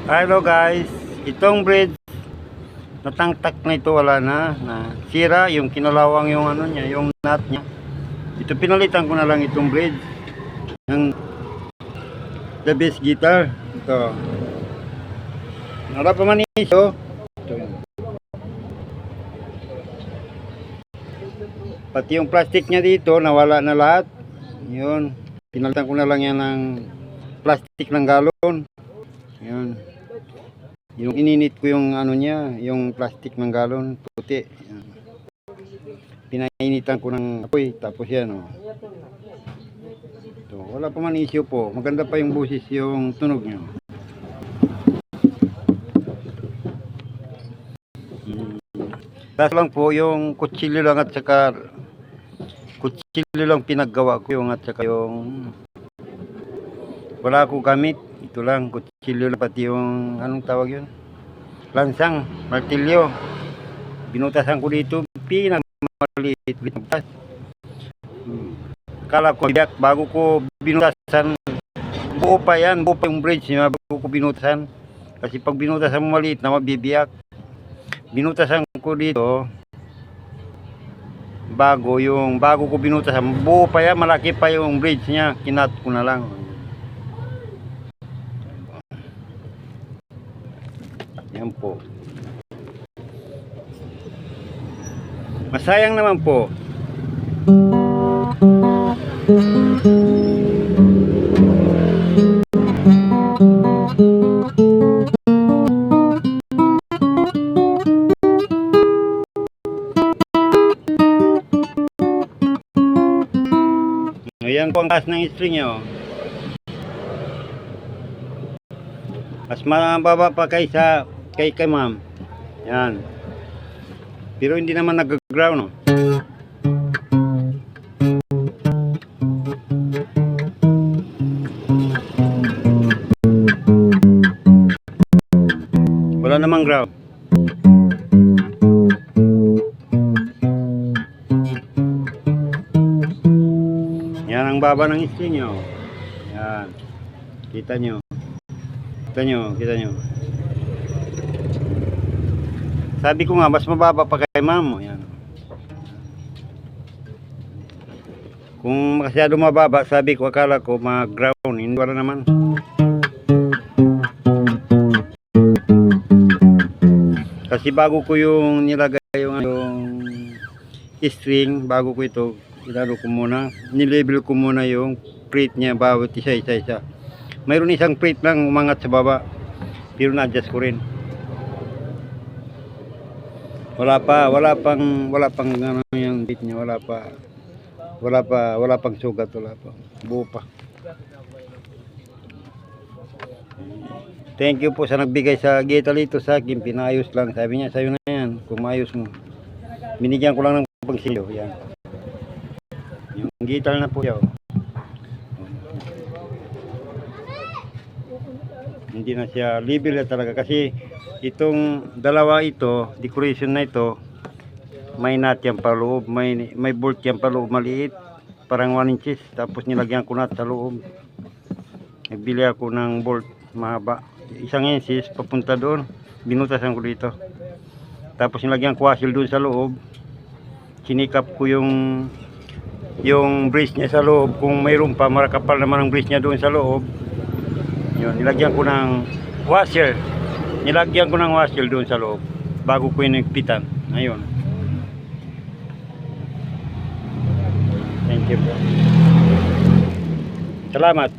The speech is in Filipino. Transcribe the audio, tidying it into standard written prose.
Hello guys, itong bridge natangtak na ito, wala na, sira yung kinalawang yung ano niya, yung nut niya. Ito pinalitan ko na lang itong bridge ng the bass guitar. Ito. Harap pa man ito. Ito yun. Pati yung plastic niya dito nawala na lahat. Yun. Pinalitan ko na lang yan ng plastic ng galon. Yun. Yung ininit ko yung ano niya, yung plastic ng galon, puti. Yan. Pinainitan ko ng apoy, tapos yan oh. Ito, wala pa man issue po. Maganda pa yung busis, yung tunog niya. Tapos lang po yung kutsilyo lang at saka kutsilyo lang pinaggawa ko yung at saka yung wala ako gamit. Ito lang, kutsilyo lang, pati yung anong tawag yun? Lansang, martilyo. Binutasan ko dito, pinamaliit. Kala ko, bago ko binutasan, buo pa yan, buo pa yung bridge niya, bago ko binutasan. Kasi pag binutasan mo maliit na mabibiyak. Binutasan ko dito, bago ko binutasan, buo pa yan, malaki pa yung bridge niya, kinat ko na lang. Yan po. Masayang naman po. Ayan po ang taas ng string niya oh. Mas mababa pa kaysa kay ma'am. Yan. Pero hindi naman nag-ground no. Wala namang ground. Yan ang baba ng string nyo. Yan. Kita nyo. Kita nyo. Sabi ko nga, mas mababa pa kay ma'am. Yan. Kung masyado mababa, sabi ko, akala ko mag-ground. Hindi wala naman. Kasi bago ko yung nilagay yung string, bago ko ito, ilaro ko muna. Nilabel ko muna yung plate niya, bawat isa. Mayroon isang plate lang umangat sa baba. Pero na-adjust ko rin. Wala pang ano yung plate niya, wala pang sugat, wala pa. Buo pa. Thank you po sa nagbigay sa guitar dito sa akin. Pinayos lang. Sabi niya, sa'yo na yan. Kung maayos mo. Binigyan ko lang ng pagsilyo. Yan. Yung guitar na po yan. Hindi na siya level na talaga. Kasi itong dalawa ito, decoration na ito, may nut yan pa loob. May bolt yan pa loob. Maliit. Parang 1 inches. Tapos nilagyan ko nut sa loob. Nagbili ako ng bolt mahaba. 1 inches papunta doon, binutasan ko dito. Tapos nilagyan ko wasil doon sa loob. Sinikap ko yung brace niya sa loob. Kung mayroon pa, marakapal naman ang brace niya doon sa loob. Yun, nilagyan ko ng washer. Doon sa loob bago ko yung nagpitan. Ayun. Thank you po. Salamat.